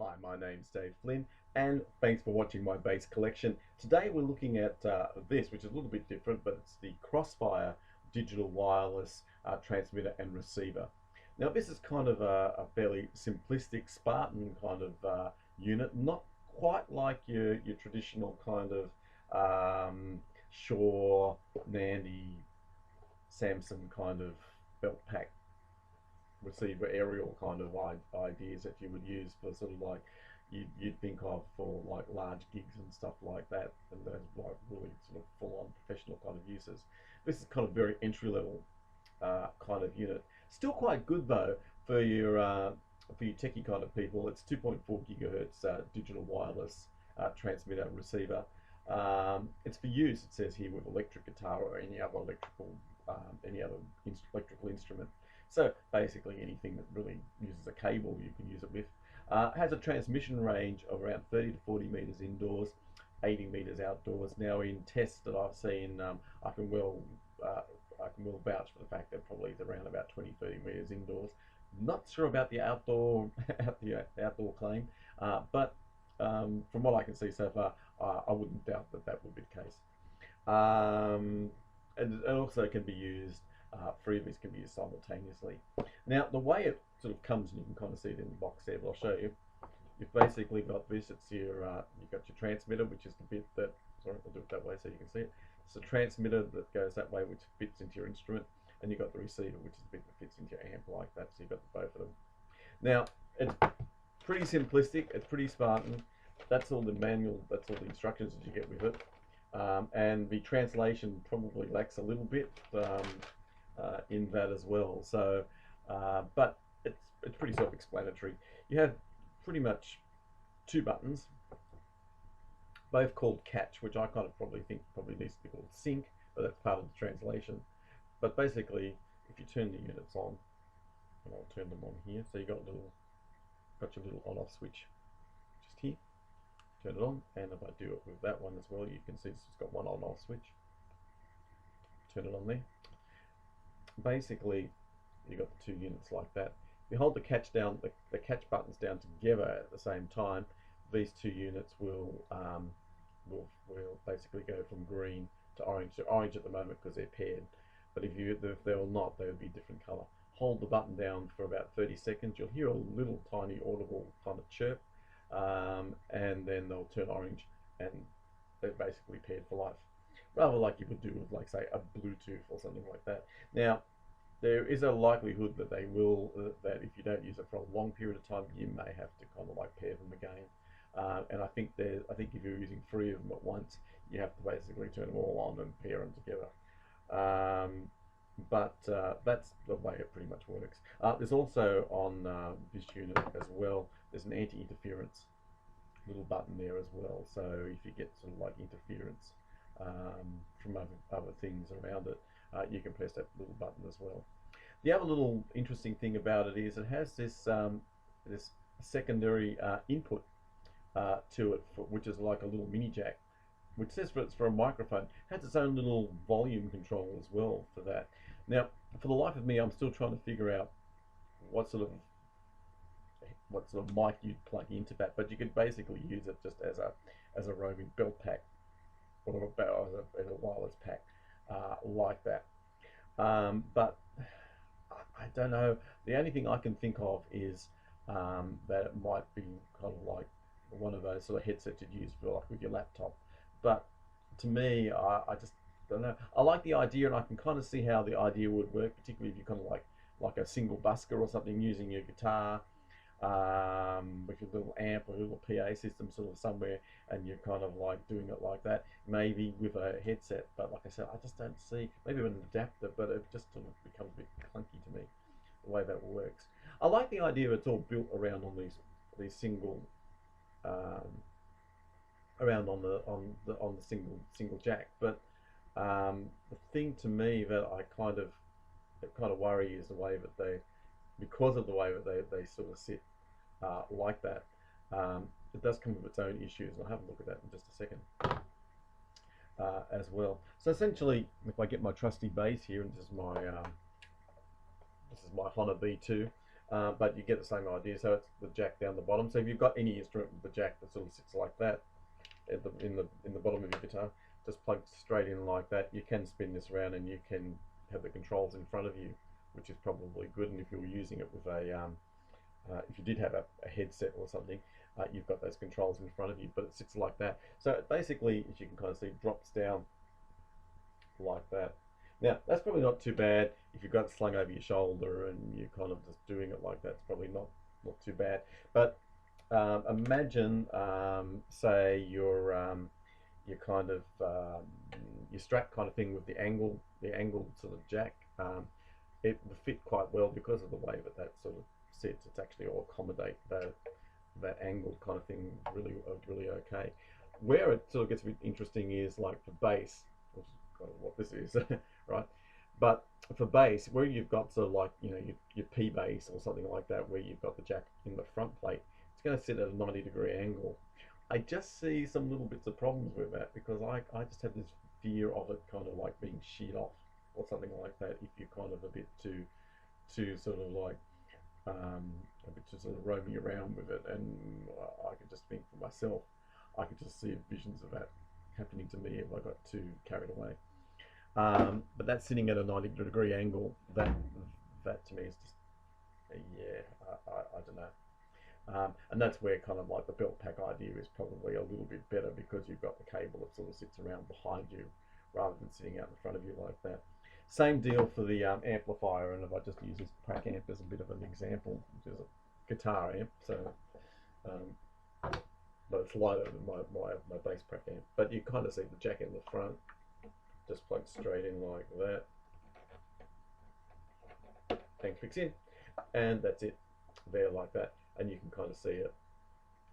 Hi, my name's Dave Flynn, and thanks for watching my bass collection. Today we're looking at this, which is a little bit different, but it's the Crossfire digital wireless transmitter and receiver. Now this is kind of a fairly simplistic, Spartan kind of unit, not quite like your traditional kind of Shaw, Nandy, Samson kind of belt pack receiver aerial kind of ideas that you would use for sort of like you'd think of for like large gigs and stuff like that, and those like really sort of full-on professional kind of uses. This is kind of very entry-level kind of unit. Still quite good though for your techie kind of people. It's 2.4 gigahertz digital wireless transmitter receiver. It's for use, it says here, with electric guitar or any other electrical instrument. So basically anything that really uses a cable you can use it with. Has a transmission range of around 30 to 40 meters indoors, 80 meters outdoors. Now in tests that I've seen, I can well vouch for the fact that probably it's around about 20-30 meters indoors. Not sure about the outdoor outdoor claim, but from what I can see so far, I wouldn't doubt that that would be the case. And it also can be used, three of these can be used simultaneously. Now the way it sort of comes, and you can kind of see it in the box there, but I'll show you. You've basically got this, it's your, you've got your transmitter, which is the bit that, sorry, I'll do it that way so you can see it. It's a transmitter that goes that way, which fits into your instrument, and you've got the receiver, which is the bit that fits into your amp like that, so you've got both of them. Now, it's pretty simplistic, it's pretty Spartan. That's all the manual, that's all the instructions that you get with it. And the translation probably lacks a little bit in that as well. So, but it's pretty self-explanatory. You have pretty much two buttons, both called catch, which I kind of probably think needs to be called sync, but that's part of the translation. But basically, if you turn the units on, and I'll turn them on here, so you got your little on-off switch just here. Turn it on, and if I do it with that one as well, you can see it's got one on-off switch. Turn it on there. Basically, you got the two units like that. If you hold the catch down, the catch buttons down together at the same time, these two units will basically go from green to orange. So orange at the moment because they're paired, but if they were not, they would be a different color. Hold the button down for about 30 seconds. You'll hear a little tiny audible kind of chirp, and then they'll turn orange, and they're basically paired for life. Rather like you would do with, like, say, a Bluetooth or something like that. Now, there is a likelihood that they will, that if you don't use it for a long period of time, you may have to kind of like pair them again. And I think if you're using three of them at once, you have to basically turn them all on and pair them together. But that's the way it pretty much works. There's also on this unit as well, there's an anti-interference little button there as well. So if you get sort of like interference from other things around it, you can press that little button as well. The other little interesting thing about it is it has this this secondary input to it, which is like a little mini jack, which says it's for a microphone. It has its own little volume control as well for that. Now, for the life of me, I'm still trying to figure out what sort of mic you'd plug into that, but you could basically use it just as a roaming belt pack, or as a wireless pack like that. But I don't know. The only thing I can think of is that it might be kind of like one of those sort of headsets you'd use for like with your laptop. But to me, I just don't know. I like the idea, and I can kind of see how the idea would work, particularly if you're kind of like a single busker or something, using your guitar with your little amp or a little PA system sort of somewhere, and you're kind of like doing it like that, maybe with a headset. But like I said, I just don't see, maybe with an adapter, but it just sort of becomes a bit clunky to me, the way that works. I like the idea it's all built around on these single around on the single jack, but the thing to me that I kind of worry is the way that because of the way that they sort of sit like that, it does come with its own issues, and I'll have a look at that in just a second as well. So essentially, if I get my trusty bass here, and this is my Honor B2, but you get the same idea. So it's the jack down the bottom. So if you've got any instrument with the jack that sort of sits like that in the bottom of your guitar, just plugged straight in like that, you can spin this around and you can have the controls in front of you, which is probably good. And if you were using it with if you did have a headset or something, you've got those controls in front of you, but it sits like that. So it basically, as you can kind of see, drops down like that. Now, that's probably not too bad if you've got it slung over your shoulder and you're kind of just doing it like that. It's probably not too bad. But imagine, say, you're kind of your strap kind of thing with the angled sort of jack. It would fit quite well because of the way that sort of sits. It's actually all accommodate that angled kind of thing really okay. Where it sort of gets a bit interesting is like for bass, which is kind of what this is, right? But for bass, where you've got sort of like, you know, your P bass or something like that, where you've got the jack in the front plate, it's going to sit at a 90-degree angle. I just see some little bits of problems with that because I just have this fear of it kind of like being sheared off or something like that if you're kind of a bit too sort of like a bit too sort of roaming around with it. And I could just think for myself, I could just see visions of that happening to me if I got too carried away. But that's sitting at a 90-degree angle. That to me is just, yeah, I don't know. And that's where kind of like the belt pack idea is probably a little bit better because you've got the cable that sort of sits around behind you rather than sitting out in front of you like that. Same deal for the amplifier, and if I just use this pack amp as a bit of an example, which is a guitar amp, so but it's lighter than my bass pack amp. But you kind of see the jack in the front, just plugged straight in like that, and clicks in, and that's it, there like that, and you can kind of see it.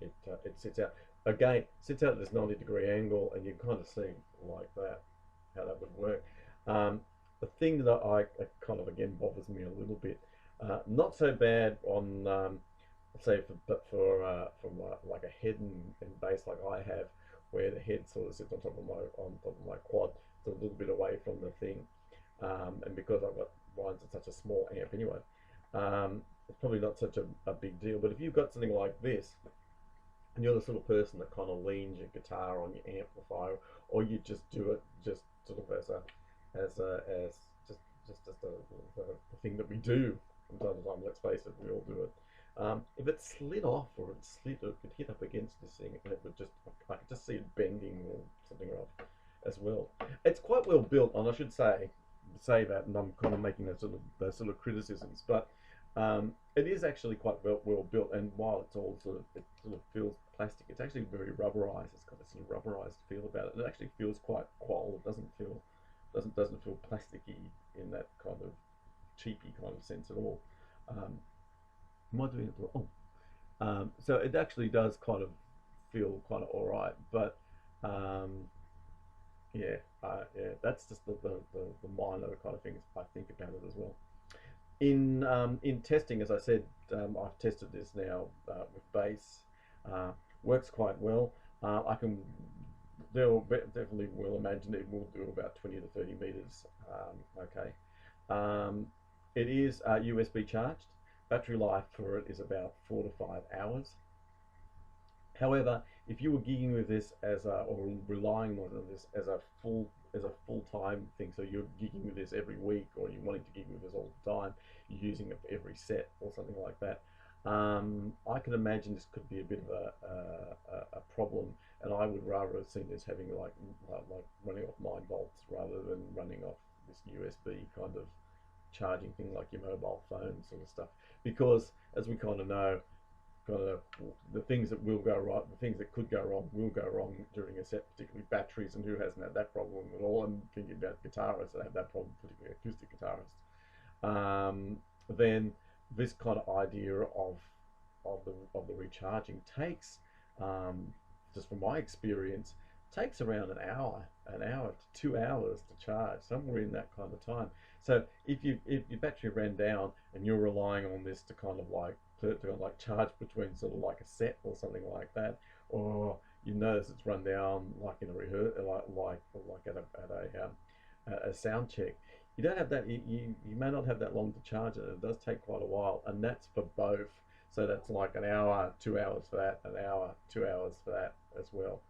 It sits out again, sits out at this 90-degree angle, and you can kind of see like that how that would work. The thing that I kind of again bothers me a little bit, not so bad on say for like a head and bass like I have, where the head sort of sits on top of my quad, it's a little bit away from the thing, and because I've got mine's at such a small amp anyway, it's probably not such a big deal. But if you've got something like this, and you're the sort of person that kind of leans your guitar on your amplifier, or you just do it just sort of as a thing that we do from time to time. Let's face it, we all do it. If it slid off or it could hit up against this thing, and it would just, I could just see it bending or something off as well. It's quite well built, and I should say that, and I'm kind of making those sort of criticisms, but it is actually quite well built. And while it's all it sort of feels plastic, it's actually very rubberized. It's got a sort of rubberized feel about it. It actually feels quite qual. It doesn't feel plasticky in that kind of cheapy kind of sense at all. Am I doing it wrong? So it actually does kind of feel kind of all right, but yeah, that's just the minor kind of things I think about it as well. In testing, as I said, I've tested this now with bass. Works quite well. I can definitely will imagine it will do about 20 to 30 meters. Okay. It is USB charged. Battery life for it is about 4 to 5 hours. However, if you were gigging with this or relying on this as a full-time thing, so you're gigging with this every week, or you're wanting to gig with this all the time, you're using it for every set or something like that, I can imagine this could be a bit of a problem, and I would rather have seen this having like running off 9 volts rather than running off this USB kind of charging thing like your mobile phone sort of stuff, because as we kind of know, the things that will go right, the things that could go wrong will go wrong during a set, particularly batteries, and who hasn't had that problem at all? I'm thinking about guitarists that have that problem, particularly acoustic guitarists. Then this kind of idea of the recharging takes, just from my experience, takes around an hour to 2 hours to charge, somewhere in that kind of time. So if your battery ran down and you're relying on this to kind of like charge between sort of like a set or something like that, or you notice it's run down like in a rehearsal, like at a sound check, you don't have that. You may not have that long to charge it. It does take quite a while, and that's for both. So that's like an hour, 2 hours for that, an hour, 2 hours for that as well.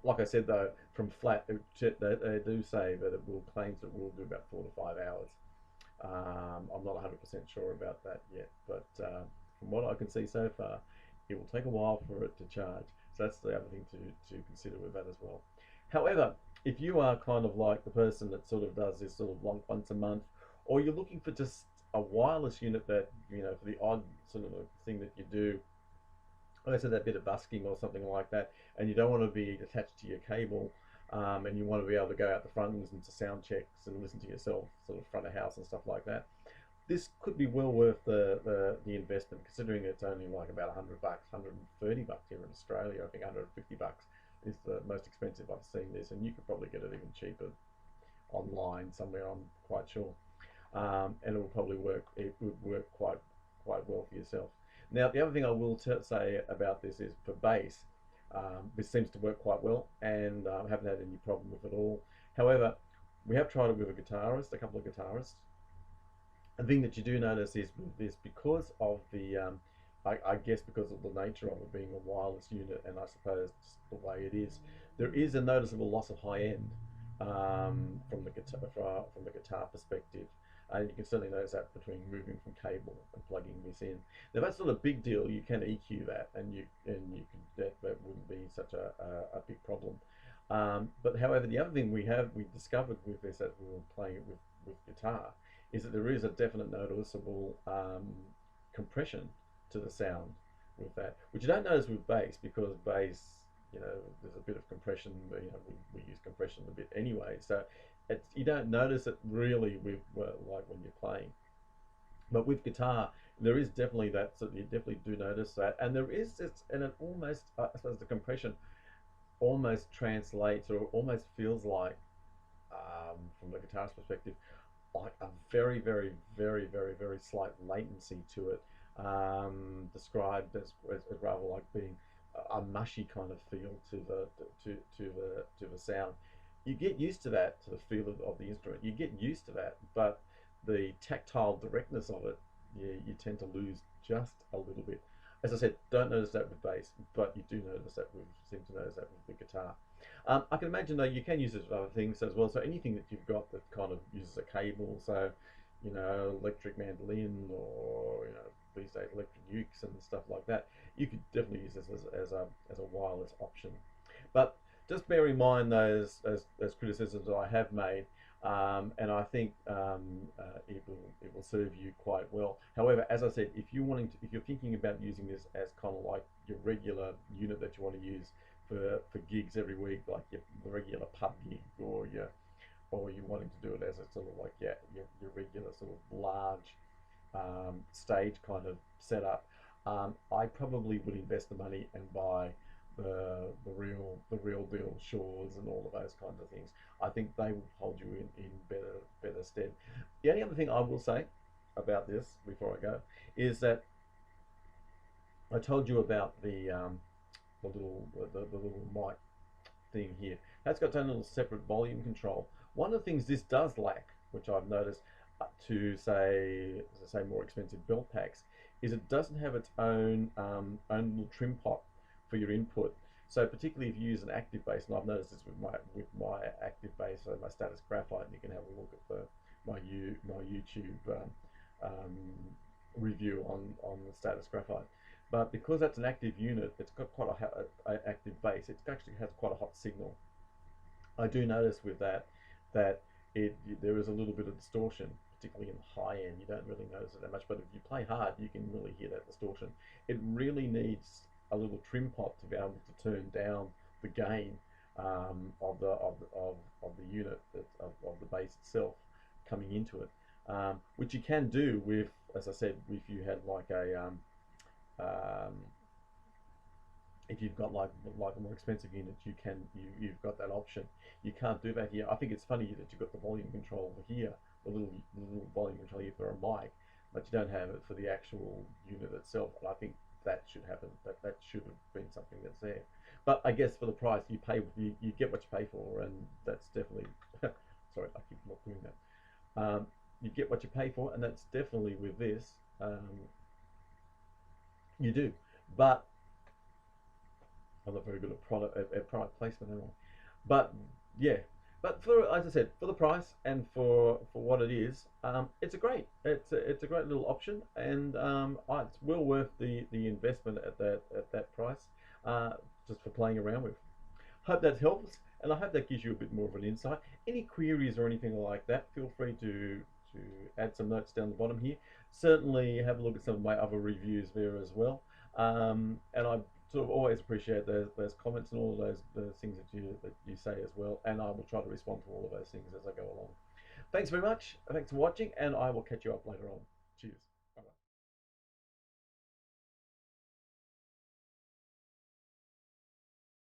Like I said though, from flat, they do say that it will claims it will do about 4 to 5 hours. I'm not 100% sure about that yet, but from what I can see so far, it will take a while for it to charge. So that's the other thing to consider with that as well. However, if you are kind of like the person that sort of does this sort of long once a month, or you're looking for just a wireless unit that, you know, for the odd sort of thing that you do, like I said, that bit of busking or something like that, and you don't want to be attached to your cable, and you want to be able to go out the front and listen to sound checks and listen to yourself sort of front of house and stuff like that. This could be well worth the investment, considering it's only like about $100, $130 here in Australia. I think $150 is the most expensive I've seen this, and you could probably get it even cheaper online somewhere, I'm quite sure. And it will probably work. It would work quite well for yourself. Now, the other thing I will say about this is for bass, this seems to work quite well, and I haven't had any problem with it all. However, we have tried it with a couple of guitarists. The thing that you do notice is with this, because of the, I guess because of the nature of it being a wireless unit, and I suppose just the way it is, there is a noticeable loss of high end from the guitar perspective. And you can certainly notice that between moving from cable and plugging this in. Now that's not a big deal. You can EQ that, and you can that wouldn't be such a big problem. But however, the other thing we discovered with this as we were playing it with guitar is that there is a definite noticeable compression to the sound with that, which you don't notice with bass, because bass, you know, there's a bit of compression. You know, we use compression a bit anyway, so you don't notice it really with like when you're playing. But with guitar, there is definitely that. So you definitely do notice that, and there is this, and it almost, I suppose, the compression almost translates or almost feels like, from the guitarist perspective, like a very, very, very, very, very slight latency to it, described as rather like being a mushy kind of feel to the sound. You get used to that, to the feel of the instrument. You get used to that, but the tactile directness of it, you tend to lose just a little bit. As I said, don't notice that with bass, but you do notice that seem to notice that with the guitar. I can imagine though you can use it for other things as well. So anything that you've got that kind of uses a cable, so you know, electric mandolin, or you know, these days electric ukes and stuff like that, you could definitely use this as a wireless option. But just bear in mind those as criticisms that I have made, and I think it will serve you quite well. However, as I said, if you're thinking about using this as kind of like your regular unit that you want to use for gigs every week, like the regular pub gig, or you're wanting to do it as a sort of like your regular sort of large stage kind of setup, I probably would invest the money and buy the real deal Shores and all of those kinds of things. I think they will hold you in better stead. The only other thing I will say about this before I go is that I told you about the little mic thing here. That's got its own little separate volume control. One of the things this does lack, which I've noticed to say, as I say, more expensive belt packs, is it doesn't have its own little trim pot for your input. So particularly if you use an active bass, and I've noticed this with my active bass, so my Status Graphite, and you can have a look at my YouTube review on the Status Graphite. But because that's an active unit, it's got quite a active bass. It actually has quite a hot signal. I do notice with that there is a little bit of distortion, particularly in the high end. You don't really notice it that much, but if you play hard, you can really hear that distortion. It really needs a little trim pot to be able to turn down the gain of the unit, of the bass itself coming into it, which you can do with, as I said, if you had like a if you've got like a more expensive unit, you've got that option. You can't do that here. I think it's funny that you've got the volume control over here, the little volume control here for a mic, but you don't have it for the actual unit itself. And I think that should happen. That should have been something that's there. But I guess for the price you pay, you get what you pay for, and that's definitely sorry, I keep not doing that. You get what you pay for, and that's definitely with this. You do, but I'm not very good at product placement anyway. But yeah, but for, as I said, for the price and for what it is, it's a great little option, and it's well worth the investment at that price, just for playing around with. Hope that helps, and I hope that gives you a bit more of an insight. Any queries or anything like that, feel free to add some notes down the bottom here. Certainly have a look at some of my other reviews there as well. And I sort of always appreciate those comments and all of those things that you say as well, and I will try to respond to all of those things as I go along. Thanks very much. Thanks for watching, and I will catch you up later on. Cheers.